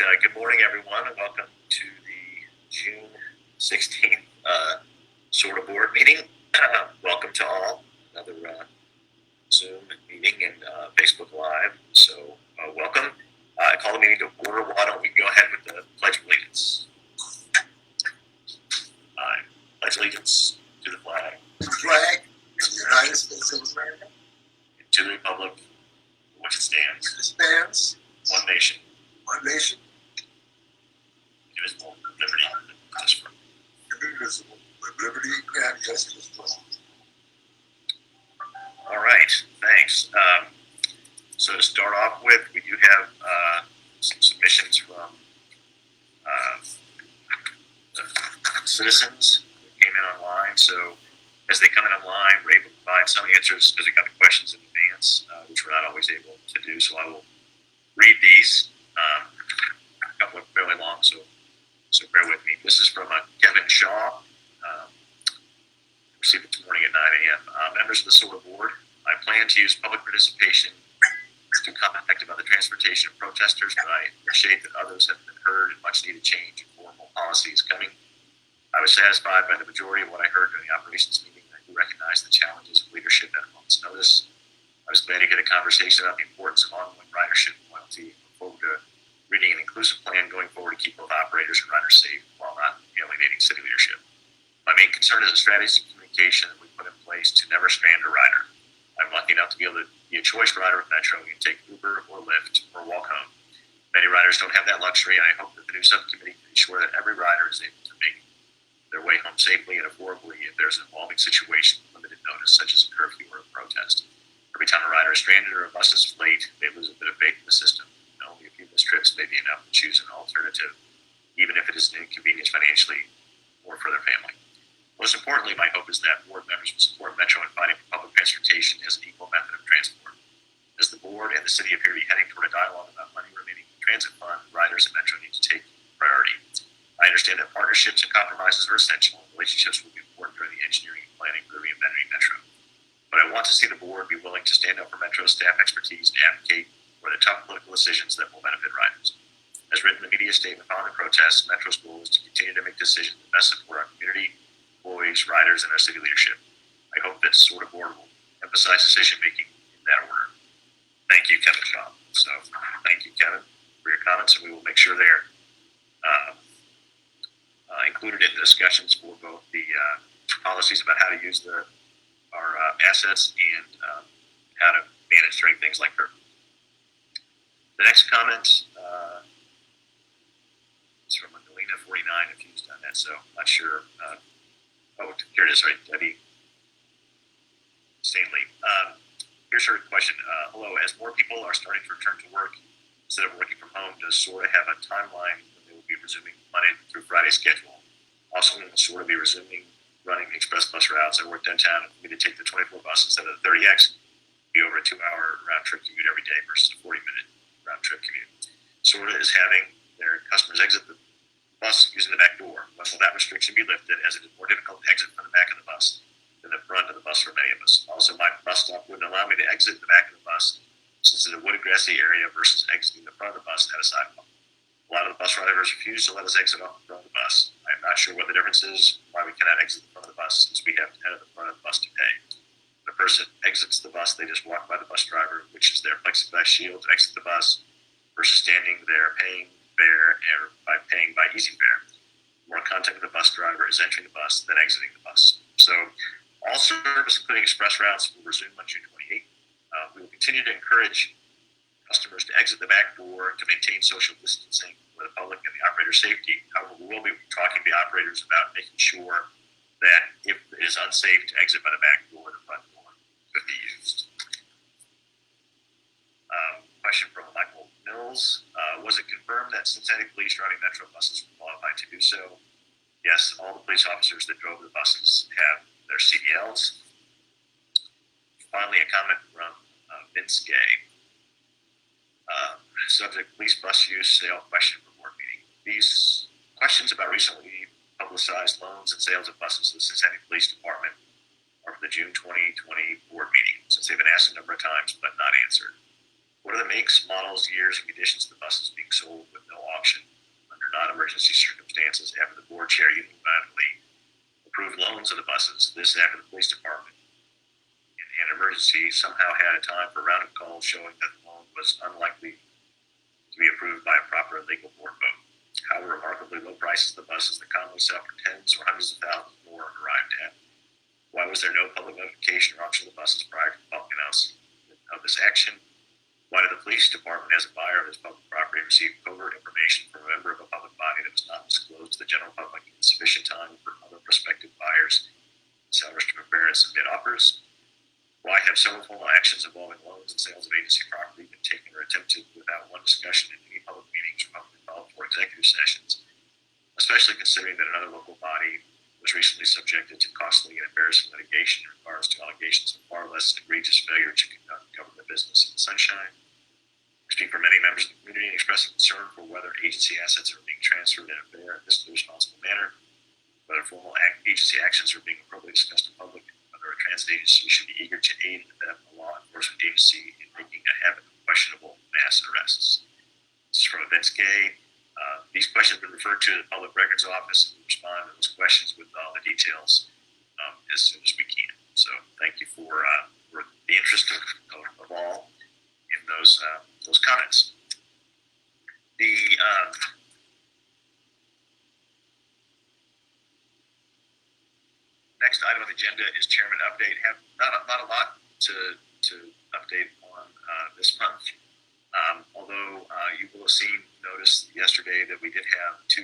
right. Good morning, everyone, and welcome to the June 16th SORTA board meeting. Welcome to all. Another Zoom meeting and Facebook Live. So, welcome. I call the meeting to order. Why don't we go ahead with the Pledge of Allegiance? I pledge allegiance to the flag. The flag of the United States of America. And to the republic for which it stands. It stands. One nation. One nation. Indivisible, with liberty and justice for all. Indivisible, with liberty and justice for all. All right, thanks. So to start off with, we do have some submissions from the citizens who came in online. So as they come in online, we're able to provide some answers because we got the questions in advance, which we're not always able to do. So I will read these. A couple are fairly long, so bear with me. This is from Kevin Shaw. Received it this morning at 9 a.m. Members of the SORTA board, I plan to use public participation to comment about the transportation of protesters, but I appreciate that others have been heard and much needed change in formal policy is coming. I was satisfied by the majority of what I heard during the operations meeting. I do recognize the challenges of leadership at a moment's notice. I was glad to get a conversation about the importance of ongoing ridership and loyalty. I look forward to reading an inclusive plan going forward to keep both operators and riders safe while not alienating city leadership. My main concern is the strategies of communication that we put in place to never strand a rider. I'm lucky enough to be able to be a choice rider with Metro. You can take Uber or Lyft or walk home. Many riders don't have that luxury, and I hope that the new subcommittee can ensure that every rider is able to make their way home safely and affordably if there's an evolving situation with limited notice, such as a curfew or a protest. Every time a rider is stranded or a bus is late, they lose a bit of faith in the system. And only a few missed trips may be enough to choose an alternative, even if it is an inconvenience financially or for their family. Most importantly, my hope is that board members will support Metro in fighting for public transportation as an equal method of transport. As the board and the city appear to be heading toward a dialogue about money remaining in the transit fund, riders at Metro need to take priority. I understand that partnerships and compromises are essential, and relationships will be important during the engineering and planning for reinventing Metro. But I want to see the board be willing to stand up for Metro's staff expertise and advocate for the tough political decisions that will benefit riders. As written in the media statement following the protests, Metro's goal is to continue to make decisions that best support our community, employees, riders, and our city leadership. I hope that SORTA board will emphasize decision-making in that order. Thank you, Kevin Shaw. So thank you, Kevin, for your comments, and we will make sure they're included in the discussions for both the policies about how to use our assets and how to manage during things like curfew. The next comment is from Angelina 49, if you've done that, so I'm not sure. Here it is, right, Debbie Stanley. Here's her question. Hello, as more people are starting to return to work instead of working from home, does SORTA have a timeline when they will be resuming Monday through Friday schedule? Also, will SORTA be resuming running the express bus routes? I work downtown and for me to take the 24 bus instead of the 30X, be over a 2-hour round trip commute every day versus a 40-minute round trip commute. SORTA is having their customers exit the bus using the back door. When will that restriction be lifted, as it is more difficult to exit from the back of the bus than the front of the bus for many of us? Also, my bus stop wouldn't allow me to exit the back of the bus since it's a wooded grassy area versus exiting the front of the bus at a sidewalk. A lot of the bus drivers refuse to let us exit off the front of the bus. I'm not sure what the difference is, why we cannot exit the front of the bus, since we have to enter the front of the bus to pay. When a person exits the bus, they just walk by the bus driver, which is their plexiglass shield to exit the bus, versus standing there paying fare or paying by easy fare. More contact with the bus driver is entering the bus than exiting the bus. So all service, including express routes, will resume on June 28th. We will continue to encourage customers to exit the back door to maintain social distancing for the public and the operator's safety. However, we will be talking to the operators about making sure that if it is unsafe to exit by the back door, the front door could be used. Question from Michael Mills. Was it confirmed that Cincinnati police driving Metro buses were qualified to do so? Yes, all the police officers that drove the buses have their CDLs. Finally, a comment from Vince Gay. Subject: police bus use sale question for board meeting. These questions about recently publicized loans and sales of buses to the Cincinnati Police Department are for the June 2020 board meeting, since they've been asked a number of times but not answered. What are the makes, models, years, and conditions of the buses being sold with no auction? circumstances after the board chair unilaterally approved loans of the buses. This after the police department in an emergency somehow had a time for a round of calls showing that the loan was unlikely to be approved by a proper and legal board vote. How remarkably low prices the buses that commonly sell for tens or hundreds of thousands more arrived at. Why was there no public notification or auction of the buses prior to the public announcement of this action? Why did the police department, as a buyer of this public property, receive covert information from a member of a public body that was not disclosed to the general public in sufficient time for other prospective buyers and sellers to prepare and submit offers? Why have several formal actions involving loans and sales of agency property been taken or attempted without one discussion in any public meetings or publicly called for executive sessions, especially considering that another local body was recently subjected to costly and embarrassing litigation in regards to allegations of far less egregious failure to conduct government business in the sunshine? I speak for many members of the community expressing concern for whether agency assets are being transferred in a fair and fiscally responsible manner, whether formal agency actions are being appropriately discussed in public, whether a transit agency should be eager to aid in the law enforcement agency in making a habit of questionable mass arrests. This is from Vince Gay. These questions have been referred to the Public Records Office, and we respond to those questions with all the details as soon as we can. So thank you for the interest of all in those comments. The next item on the agenda is chairman update. Have not a lot to update on this month. Although you will have noticed yesterday that we did have 2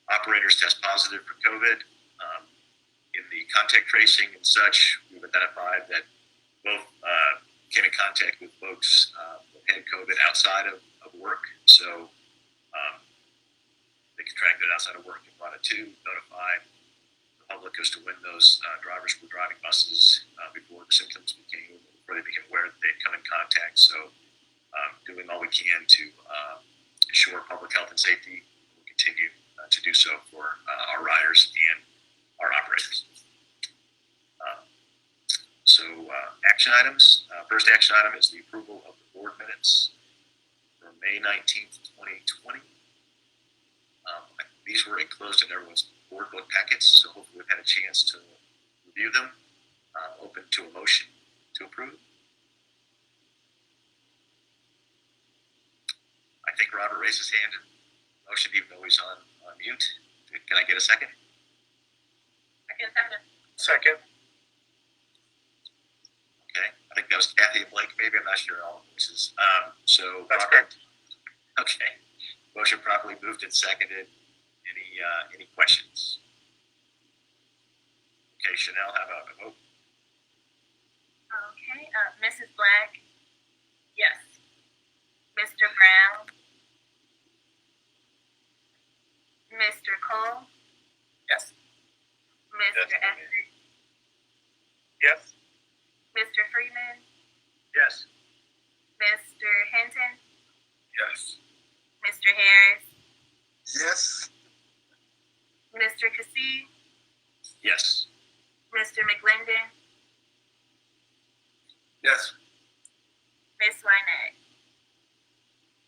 operators test positive for COVID. In the contact tracing and such, we've identified that both came in contact with folks that had COVID outside of work. So they contracted outside of work and wanted to notify the public as to when those drivers were driving buses before the symptoms before they became aware that they'd come in contact. So doing all we can to ensure public health and safety. We'll continue to do so for our riders and our operators. Action items. First action item is the approval of the board minutes for May 19th, 2020. These were enclosed in everyone's board book packets, so hopefully we've had a chance to review them. Open to a motion to approve. I think Robert raised his hand in motion, even though he's on mute. Can I get a second? Second. Okay, I think that was Kathy and Blake. Maybe I'm not sure all voices. So That's Robert. Okay, motion properly moved and seconded. Any questions? Okay, Chanel, have a vote. Okay, Mrs. Black? Yes. Mr. Brown? Mr. Cole? Yes. Mr. Everett? Yes. Mr. Freeman? Yes. Mr. Hinton? Yes. Mr. Harris? Yes. Mr. Cassie? Yes. Mr. McLendon? Yes. Ms. Wynette?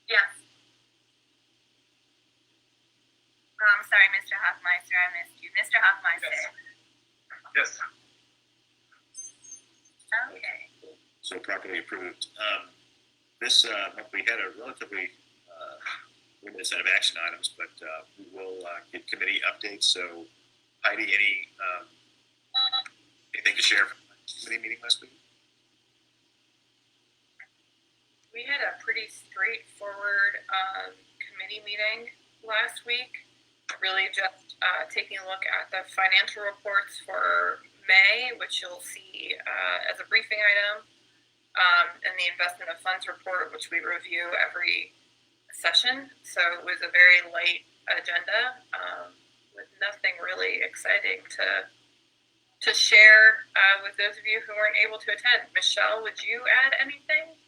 Yes. Oh, I'm sorry, Mr. Hoffmeister, I missed you. Mr. Hoffmeister? Yes. Okay. So properly approved. This month we had a relatively limited set of action items, but we will get committee updates. So Heidi, anything to share from the committee meeting last week? We had a pretty straightforward committee meeting last week, really just taking a look at the financial reports for May, which you'll see as a briefing item, and the investment of funds report, which we review every session. So it was a very light agenda with nothing really exciting to share with those of you who weren't able to attend. Michelle, would you add anything?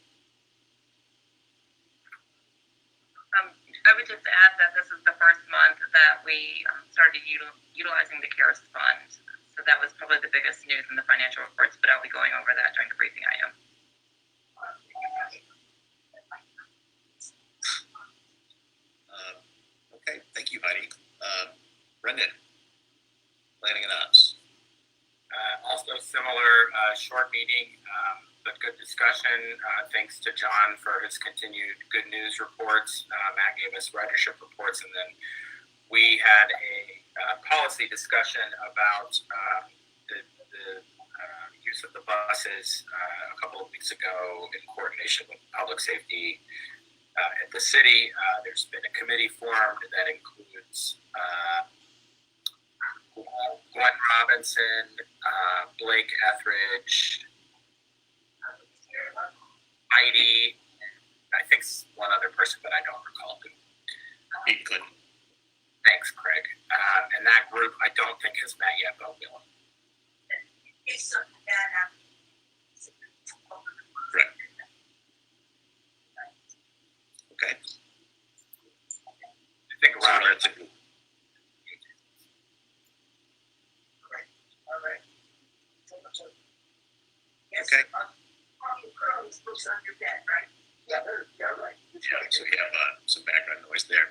I would just add that this is the first month that we started utilizing the CARES fund. So that was probably the biggest news in the financial reports, but I'll be going over that during the briefing item. Okay, thank you, Heidi. Brendan, planning and ops. Also similar, short meeting, but good discussion. Thanks to John for his continued good news reports. Matt gave us ridership reports, and then we had a policy discussion about the use of the buses a couple of weeks ago in coordination with public safety at the city. There's been a committee formed that includes Glenn Robinson, Blake Etheridge, Heidi, I think one other person, but I don't recall who. Pete Clinton. Thanks, Craig. And that group, I don't think has met yet, but will. Right. Okay. I think So Robert. relatively. Okay. Yeah, so we have some background noise there.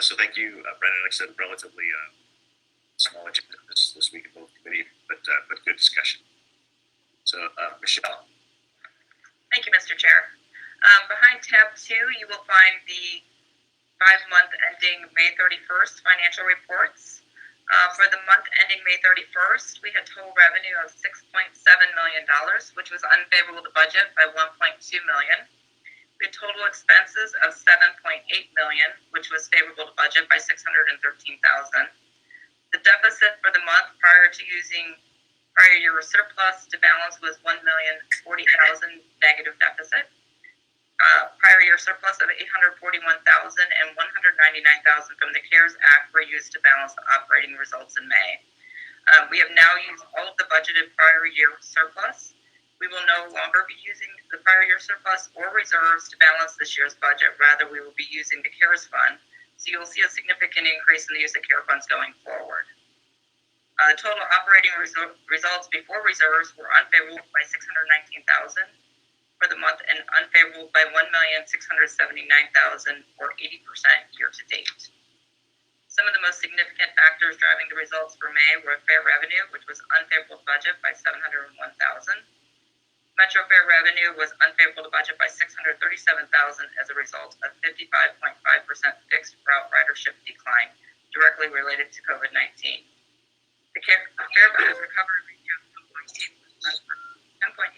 So thank you, Brendan. Like I said, relatively small agenda this week in both committee, but good discussion. So Michelle. Thank you, Mr. Chair. Behind tab 2, you will find the 5-month ending May 31st financial reports. For the month ending May 31st, we had total revenue of $6.7 million, which was unfavorable to budget by $1.2 million. We had total expenses of $7.8 million, which was favorable to budget by $613,000. The deficit for the month prior to using prior year surplus to balance was $1,040,000 negative deficit. Prior year surplus of $841,000 and $199,000 from the CARES Act were used to balance the operating results in May. We have now used all of the budgeted prior year surplus. We will no longer be using the prior year surplus or reserves to balance this year's budget. Rather, we will be using the CARES Fund. So you'll see a significant increase in the use of CARE funds going forward. The total operating results before reserves were unfavorable by $619,000 for the month and unfavorable by $1,679,000 or 80% year to date. Some of the most significant factors driving the results for May were fare revenue, which was unfavorable to budget by $701,000. Metro fare revenue was unfavorable to budget by $637,000 as a result of 55.5% fixed route ridership decline directly related to COVID-19. The fare bonus recovery ratio of 10.8%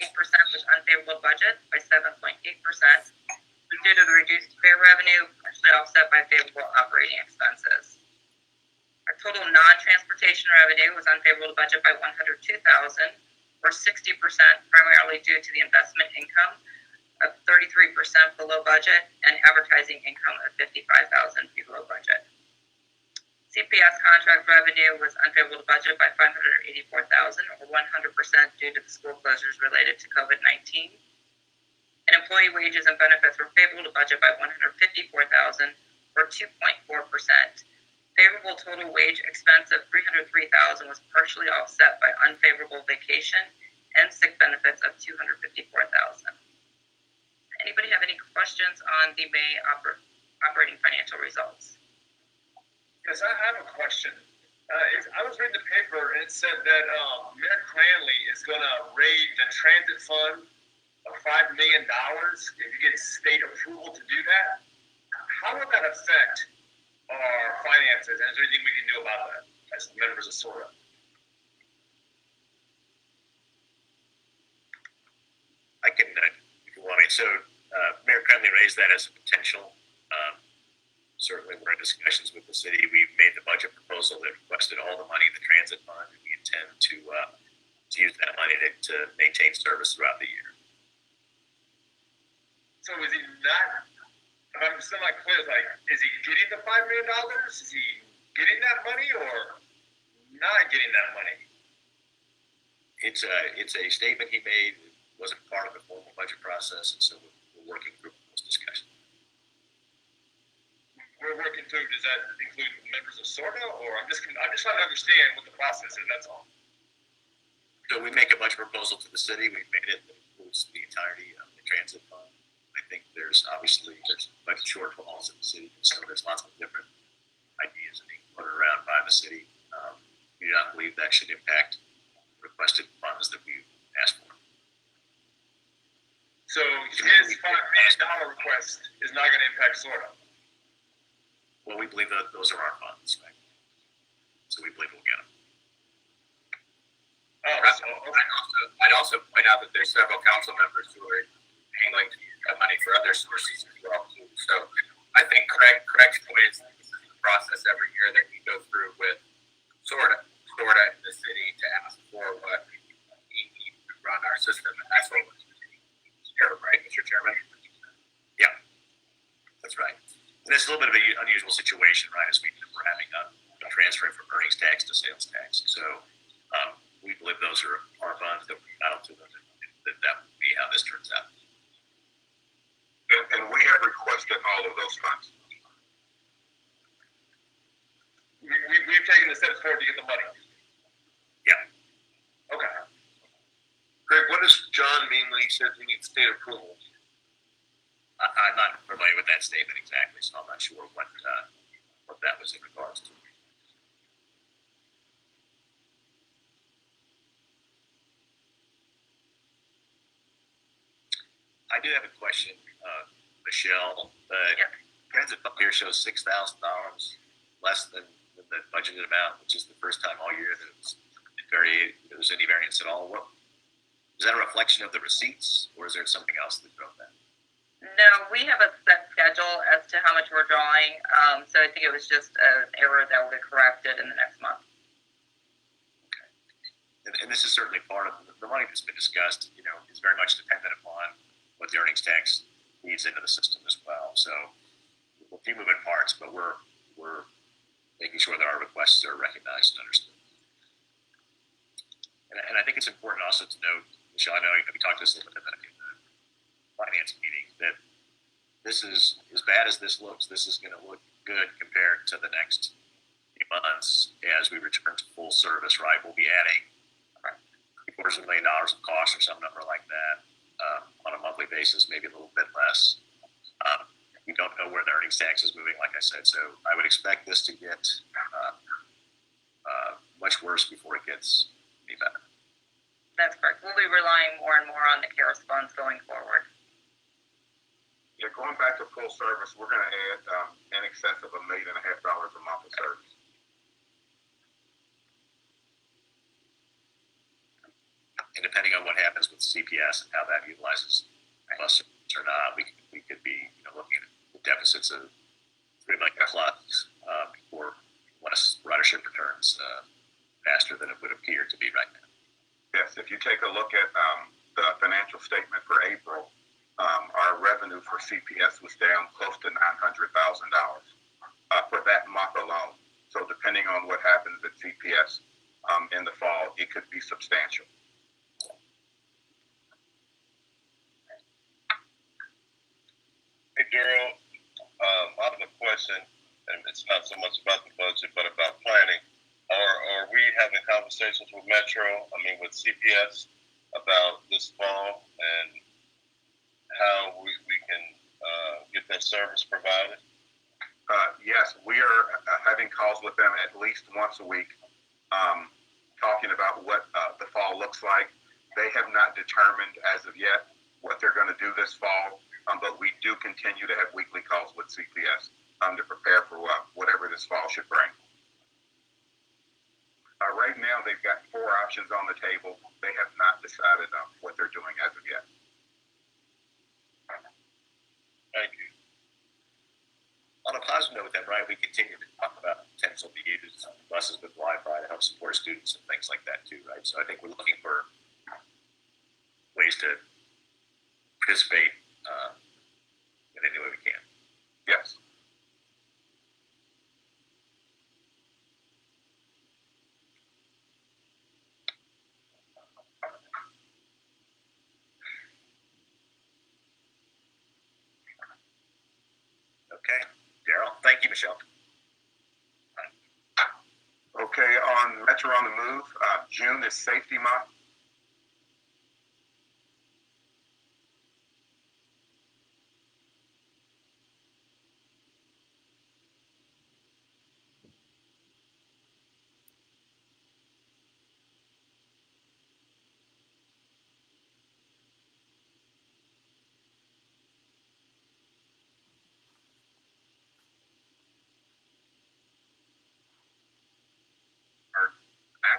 was unfavorable to budget by 7.8%, due to the reduced fare revenue, partially offset by favorable operating expenses. Our total non-transportation revenue was unfavorable to budget by $102,000, or 60%, primarily due to the investment income of 33% below budget and advertising income of $55,000 below budget. CPS contract revenue was unfavorable to budget by $584,000, or 100% due to the school closures related to COVID-19. And employee wages and benefits were favorable to budget by $154,000, or 2.4%. Favorable total wage expense of $303,000 was partially offset by unfavorable vacation and sick benefits of $254,000. Anybody have any questions on the May operating financial results? Yes, I have a question. I was reading the paper and it said that Mayor Cranley is going to raid the transit fund of $5 million if you get state approval to do that. How would that affect our finances, and is there anything we can do about that as members of SORTA? I can, if you want me. So Mayor Cranley raised that as a potential. Certainly, we're in discussions with the city. We've made the budget proposal that requested all the money in the transit fund, and we intend to use that money to maintain service throughout the year. So is he not? I'm still not clear. Like, is he getting the $5 million? Is he getting that money or not getting that money? It's a statement he made. It wasn't part of the formal budget process, and so we're working through those discussions. We're working through. Does that include members of SORTA, or I'm just trying to understand what the process is. That's all. So we make a budget proposal to the city. We've made it that includes the entirety of the transit fund. I think there's budget shortfalls in the city, so there's lots of different ideas are being floated around by the city. We do not believe that should impact requested funds that we asked for. So his $5 million request is not going to impact SORTA. Well, we believe that those are our funds, right? So we believe we'll get them. Oh, Right. so, I'd also point out that there's several council members who are angling to use that money for other sources as well too. So I think Craig's point is this is the process every year that we go through with SORTA in the city to ask for what we need to run our system, and that's what we're here, right, Mr. Chairman? Yeah, that's right. And it's a little bit of an unusual situation, right? As we're having a transfer from earnings tax to sales tax. So we believe those are our funds that we entitled to them. That would be how this turns out. and we have requested all of those funds. We've taken the steps forward to get the money. Yeah. Okay. Greg, what does John mean when he says we need state approval? I'm not familiar with that statement exactly, so I'm not sure what that was in regards to. I do have a question, Michelle. Yep. Transit up here shows $6,000 less than the budgeted amount, which is the first time all year that there was any variance at all. What is that a reflection of the receipts, or is there something else that drove that? No, we have a set schedule as to how much we're drawing. So I think it was just an error that will get corrected in the next month. And this is certainly part of the money that's been discussed. You know, is very much dependent upon what the earnings tax needs into the system as well. So a few moving parts, but we're making sure that our requests are recognized and understood. And I think it's important also to note, Michelle, I know we talked this a little bit in the finance meeting, that this is, as bad as this looks, this is going to look good compared to the next few months as we return to full service, right? We'll be adding $250,000 of cost or some number like that on a monthly basis, maybe a little bit less. We don't know where the earnings tax is moving, like I said, so I would expect this to get much worse before it gets any better. That's correct. We'll be relying more and more on the CARES funds going forward. Yeah, going back to full service, we're going to add in excess of $1.5 million a month of service. And depending on what happens with CPS and how that utilizes buses or not, we could be looking at the deficits of $3 million plus before less ridership returns faster than it would appear to be right now. Yes, if you take a look at the financial statement for April, our revenue for CPS was down close to $900,000 for that month alone. So depending on what happens at CPS in the fall, it could be substantial. Hey, Daryl, I have a question, and it's not so much about the budget, but about planning. Are we having conversations with Metro, with CPS, about this fall and how we can get that service provided? Yes, we are having calls with them at least once a week, talking about what the fall looks like. They have not determined as of yet what they're going to do this fall, but we do continue to have weekly calls with CPS to prepare for whatever this fall should bring. Right now, they've got 4 options on the table. They have not decided what they're doing as of yet. Thank you. On a positive note with them, right, we continue to talk about potential to use buses with Wi-Fi to help support students and things like that too, right? So I think we're looking for ways to participate in any way we can. Yes. Okay, Daryl. Thank you, Michelle. Okay, on Metro on the Move, June is Safety Month.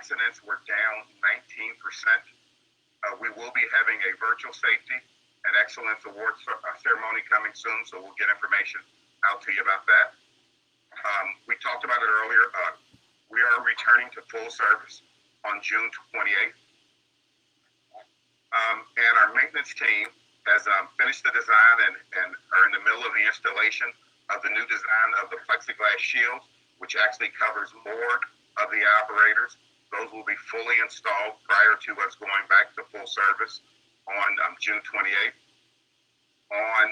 accidents were down 19%. We will be having a virtual safety and excellence awards ceremony coming soon, so we'll get information out to you about that. We talked about it earlier. We are returning to full service on June 28th. And our maintenance team has finished the design and are in the middle of the installation of the new design of the plexiglass shields, which actually covers more of the operators. Those will be fully installed prior to us going back to full service on June 28th. On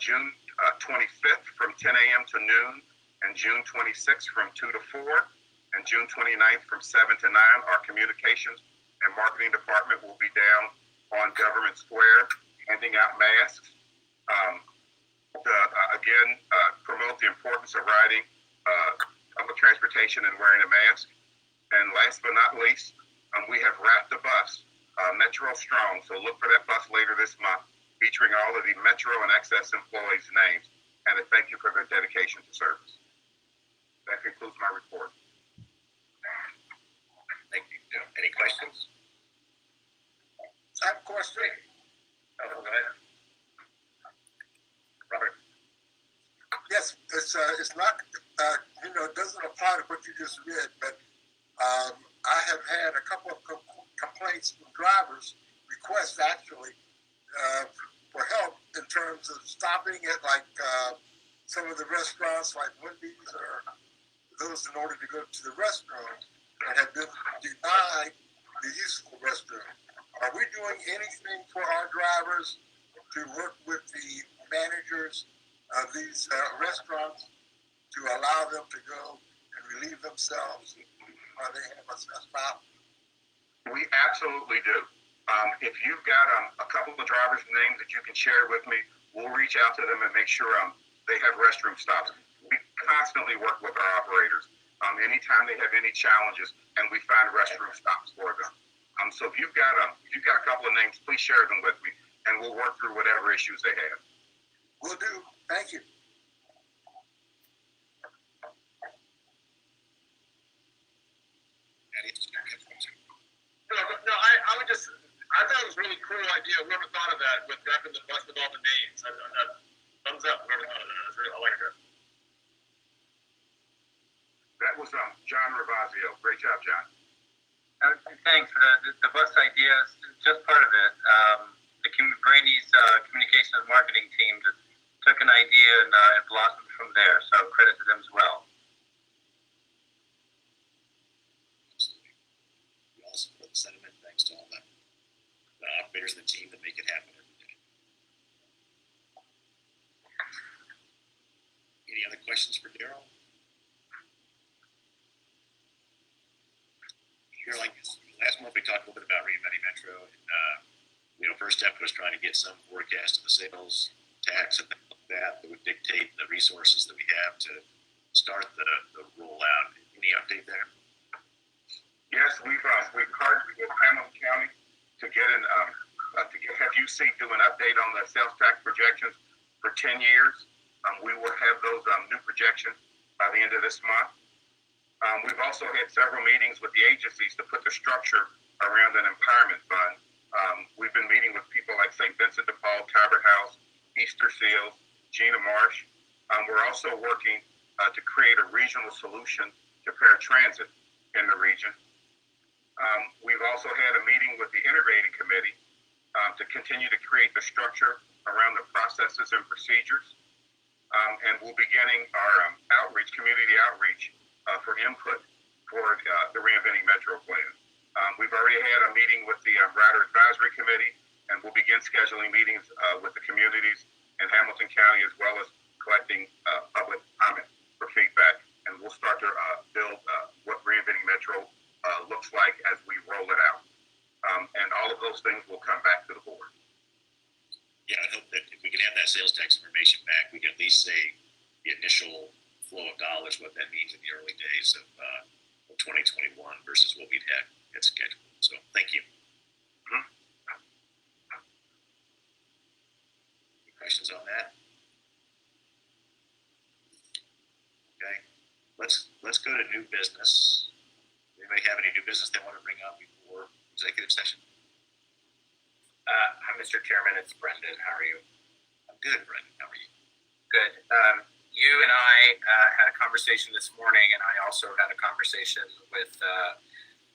June 25th from 10 a.m. to noon, and June 26th from 2 to 4, and June 29th from 7 to 9, our communications and marketing department will be down on Government Square handing out masks. Promote the importance of riding public transportation and wearing a mask. And last but not least, we have wrapped the bus, Metro Strong. So look for that bus later this month, featuring all of the Metro and Access employees' names. And a thank you for their dedication to service. That concludes my report. Thank you. Any questions? I have a question. Oh, go ahead. Robert? Yes, it's not, it doesn't apply to what you just read, but I have had a couple of complaints from drivers, requests actually, for help in terms of stopping at some of the restaurants like Wendy's or those in order to go to the restroom and have been denied the use of the restroom. Are we doing anything for our drivers to work with the managers of these restaurants to allow them to go and relieve themselves while they have a stop? We absolutely do. If you've got a couple of drivers' names that you can share with me, we'll reach out to them and make sure they have restroom stops. We constantly work with our operators anytime they have any challenges, and we find restroom stops for them. So if you've got a couple of names, please share them with me, and we'll work through whatever issues they have. Will do. Thank you. No, I thought it was a really cool idea. Whoever thought of that with wrapping the bus with all the names. Thumbs up, whoever thought of that. I like that. That was John Ravazio. Great job, John. Thanks for the bus idea. Is just part of it. Brady's communications and marketing team just took an idea and it blossomed from there. So credit to them as well. Absolutely. We all support the sentiment. Thanks to all the operators of the team that make it happen every day. Any other questions for Daryl? Like last month, we talked a little bit about reinventing Metro. And, first step was trying to get some forecast of the sales tax and things like that would dictate the resources that we have to start the rollout. Any update there? Yes, we've partnered with Hamilton County to get have UC do an update on the sales tax projections for 10 years. We will have those new projections by the end of this month. We've also had several meetings with the agencies to put the structure around an empowerment fund. We've been meeting with people like St. Vincent de Paul, Talbot House, Easter Seals, Gina Marsh. We're also working to create a regional solution to paratransit in the region. We've also had a meeting with the Integrated Committee to continue to create the structure around the processes and procedures. And we'll be beginning our community outreach for input for the Reinventing Metro plan. We've already had a meeting with the Rider Advisory Committee, and we'll begin scheduling meetings with the communities in Hamilton County, as well as collecting public comment for feedback. And we'll start to build what Reinventing Metro looks like as we roll it out. And all of those things will come back to the board. Yeah, I hope that if we can have that sales tax information back, we can at least say the initial flow of dollars, what that means in the early days of 2021 versus what we'd had scheduled. So thank you. Mm-hmm. Any questions on that? Okay, let's go to new business. Anybody have any new business they want to bring up before executive session? Hi, Mr. Chairman. It's Brendan. How are you? I'm good, Brendan. How are you? Good. You and I had a conversation this morning, and I also had a conversation with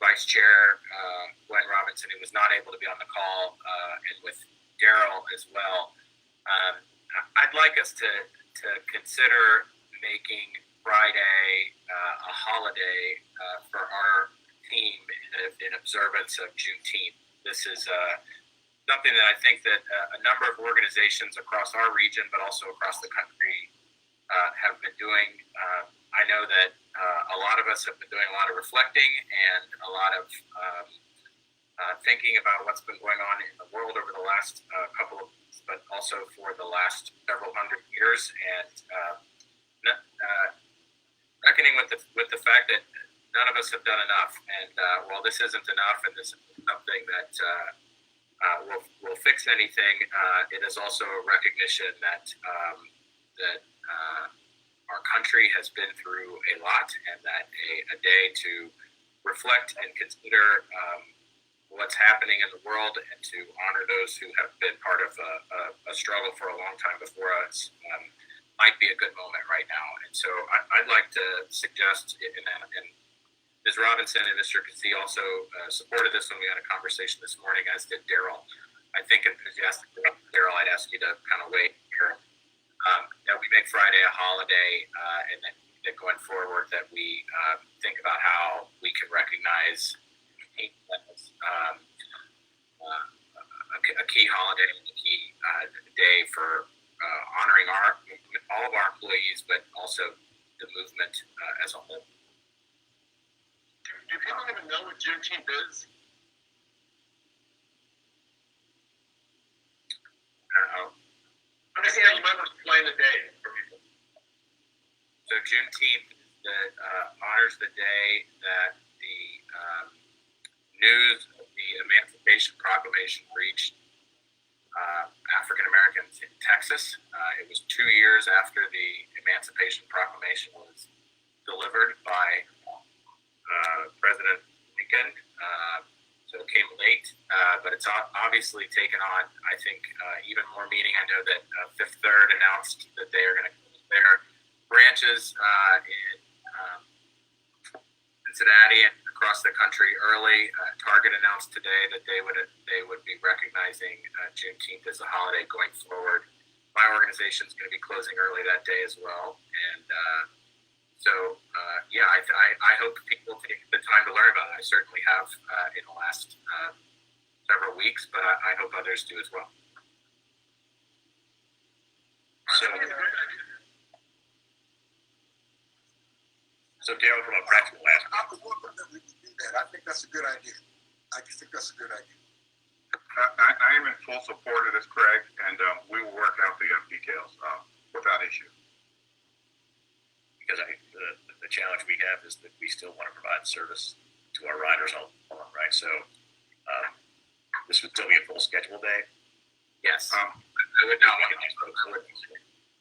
Vice Chair Gwen Robinson, who was not able to be on the call, and with Daryl as well. I'd like us to consider making Friday a holiday for our team in observance of Juneteenth. This is something that I think that a number of organizations across our region, but also across the country, have been doing. I know that a lot of us have been doing a lot of reflecting and a lot of thinking about what's been going on in the world over the last couple of months, but also for the last several hundred years, and reckoning with the fact that none of us have done enough. And while this isn't enough, and this is something that will fix anything, it is also a recognition that our country has been through a lot, and that a day to reflect and consider what's happening in the world, and to honor those who have been part of a struggle for a long time before us might be a good moment right now. And so I'd like to suggest, and Ms. Robinson and Mr. Kazee also supported this when we had a conversation this morning, as did Daryl. I think enthusiastically, Daryl, I'd ask you to kind of wait here. That we make Friday a holiday, and then that going forward, that we think about how we can recognize a key holiday, a key day for honoring all of our employees, but also the movement as a whole. Do people even know what Juneteenth is? I don't know. I'm just saying you might want to explain the day for people. So Juneteenth honors the day that the news of the Emancipation Proclamation reached African Americans in Texas. It was 2 years after the Emancipation Proclamation was delivered by President Lincoln. So it came late, but it's obviously taken on, I think, even more meaning. I know that Fifth Third announced that they are going to close their branches in Cincinnati and across the country early. Target announced today that they would be recognizing Juneteenth as a holiday going forward. My organization is going to be closing early that day as well, and so I hope people take the time to learn about it. I certainly have in the last several weeks, but I hope others do as well. So Daryl, from a practical aspect, I would welcome that we would do that. I think that's a good idea. I just think that's a good idea. I am in full support of this, Craig, and we will work out the details without issue. because the challenge we have is that we still want to provide service to our riders all along, right? So this would still be a full schedule day. Yes. I would not want to.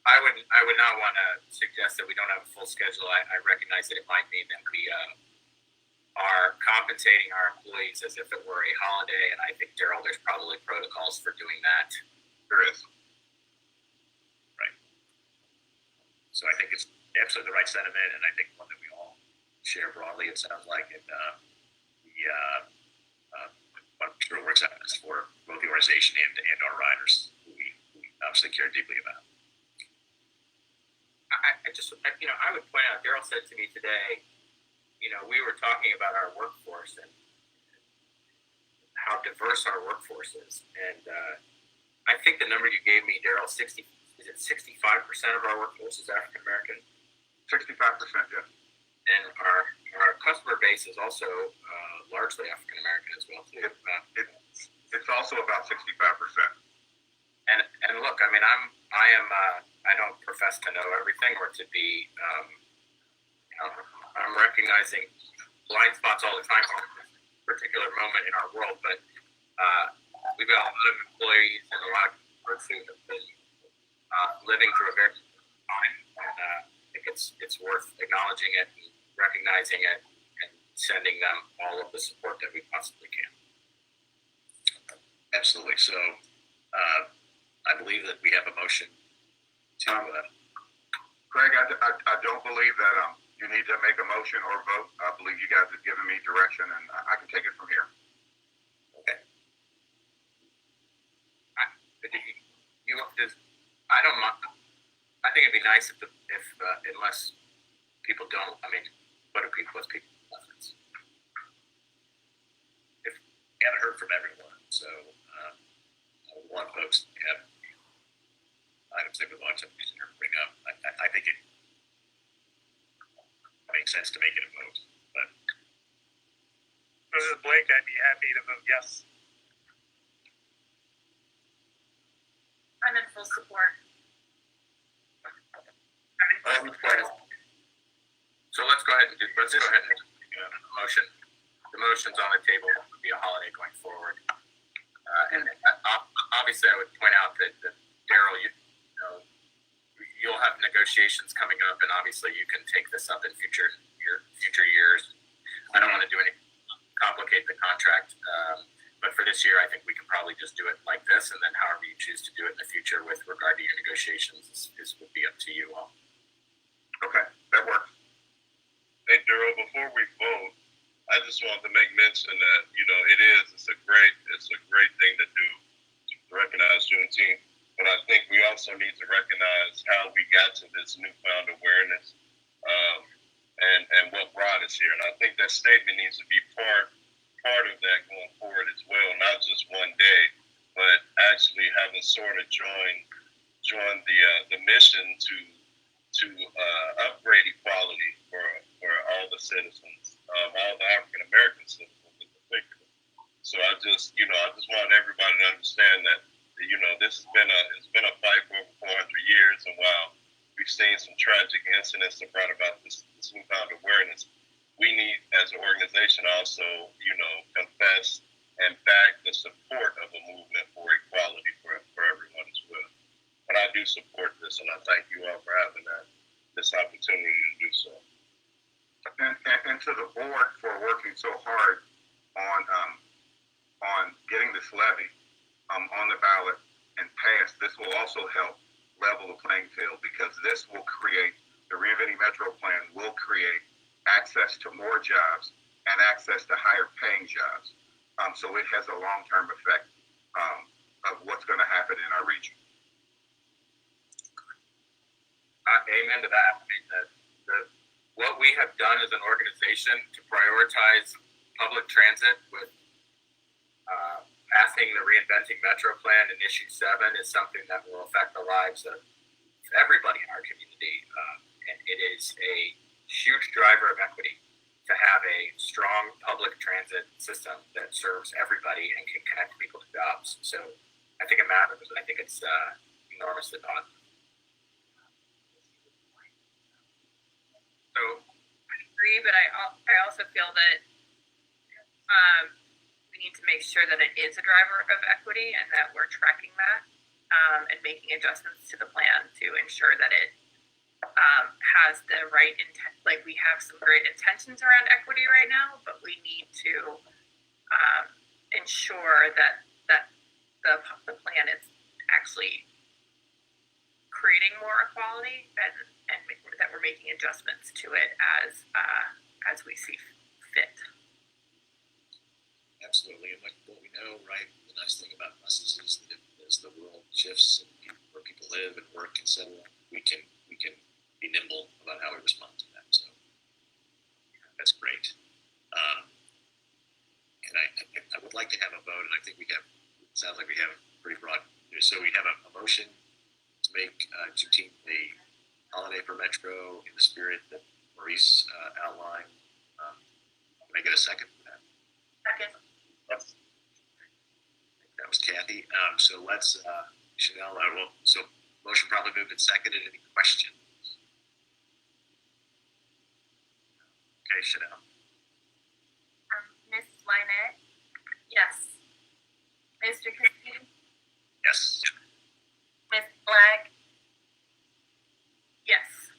I would not want to suggest that we don't have a full schedule. I recognize that it might mean that we are compensating our employees as if it were a holiday, and I think, Daryl, there's probably protocols for doing that. There is. Right. So I think it's absolutely the right sentiment, and I think one that we all share broadly, it sounds like, and I'm sure it works out best for both the organization and our riders, who we obviously care deeply about. I would point out, Daryl said to me today, we were talking about our workforce and how how diverse our workforce is. And I think the number you gave me, Daryl, 65% of our workforce is African American? 65%, yes. And our customer base is also largely African American as well, too. It's also about 65%. And look, I mean, I don't profess to know everything or to be, I'm recognizing blind spots all the time for a particular moment in our world, but we've got a lot of employees and a lot of customers who have been living through a very time, and I think it's worth acknowledging it and recognizing it and sending them all of the support that we possibly can. Absolutely. So I believe that we have a motion to. Craig, I don't believe that you need to make a motion or vote. I believe you guys have given me direction, and I can take it from here. Okay. I don't. I think it'd be nice if unless people don't. I mean, what's people's preference? If we haven't heard from everyone, so I want folks to have items they would want to bring up. I think it makes sense to make it a vote, but This is Blake. I'd be happy to vote yes. I'm in full support. So let's go ahead and do a motion. The motion's on the table. It would be a holiday going forward. And obviously, I would point out that Daryl, you'll have negotiations coming up, and obviously, you can take this up in future years. I don't want to do any complicate the contract, but for this year, I think we can probably just do it like this, and then however you choose to do it in the future with regard to your negotiations would be up to you all. Okay, that works. Hey, Daryl, before we vote, I just wanted to make mention that, it's a great thing to do to recognize Juneteenth, but I think we also need to recognize how we got to this newfound awareness and what brought us here. And I think that statement needs to be part of that going forward as well, not just one day, but actually having SORTA join the mission to upgrade equality for all the citizens, all the African American citizens in particular. So I just want everybody to understand that this has been a fight for over 400 years, and while we've seen some tragic incidents that brought about this newfound awareness, we need, as an organization, also confess and back the support of a movement for equality for everyone as well. But I do support this, and I thank you all for having this opportunity to do so. And to the board for working so hard on getting this levy on the ballot and passed. This will also help level the playing field, because this will create, the Reinventing Metro plan will create access to more jobs and access to higher paying jobs. So it has a long-term effect of what's going to happen in our region. Amen to that. I mean, what we have done as an organization to prioritize public transit with passing the Reinventing Metro Plan in Issue 7 is something that will affect the lives of everybody in our community. And it is a huge driver of equity to have a strong public transit system that serves everybody and can connect people to jobs. So I think it matters, and I think it's enormously positive. So I agree, but I also feel that we need to make sure that it is a driver of equity and that we're tracking that and making adjustments to the plan to ensure that it has the right intent. Like, we have some great intentions around equity right now, but we need to ensure that the plan is actually creating more equality and that we're making adjustments to it as we see fit. Absolutely, and what we know, right? The nice thing about buses is that as the world shifts and where people live and work and settle, we can be nimble about how we respond to that. So that's great. And I would like to have a vote, and I think we have. It sounds like we have pretty broad. So we have a motion to make Juneteenth a holiday for Metro in the spirit that Maurice outlined. Can I get a second for that? Second. That was Kathy. So let's, Chanel, so motion probably moved and seconded. Any questions? Okay, Chanel. Ms. Lynette? Yes. Mr. Christie? Yes. Ms. Black? Yes.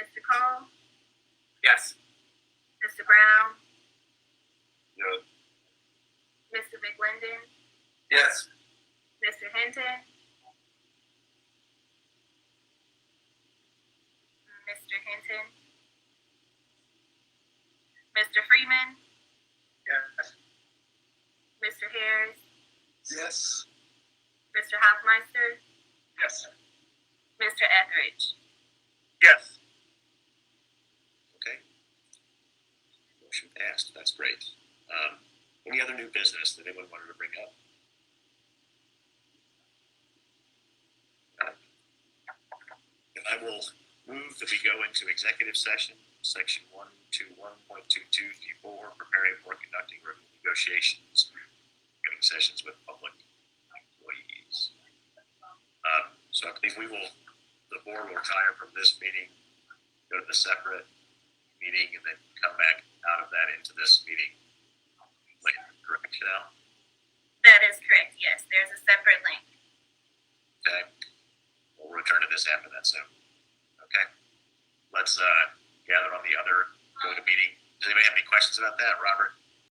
Mr. Cole? Yes. Mr. Brown? Hinton, Mr. Freeman, Yes. Mr. Harris, Yes. Mr. Hoffmeister, Yes. Mr. Etheridge. Yes. Okay. Motion passed. That's great. Any other new business that anyone wanted to bring up? I will move that we go into executive session, section 121.22G4, preparing for conducting negotiations, giving sessions with public employees. So I believe the board will retire from this meeting, go to the separate meeting, and then come back out of that into this meeting later. Correct, Chanel? That is correct, yes. There's a separate link. Okay. We'll return to this after that soon. Okay. Let's gather on the other go to meeting. Does anybody have any questions about that, Robert?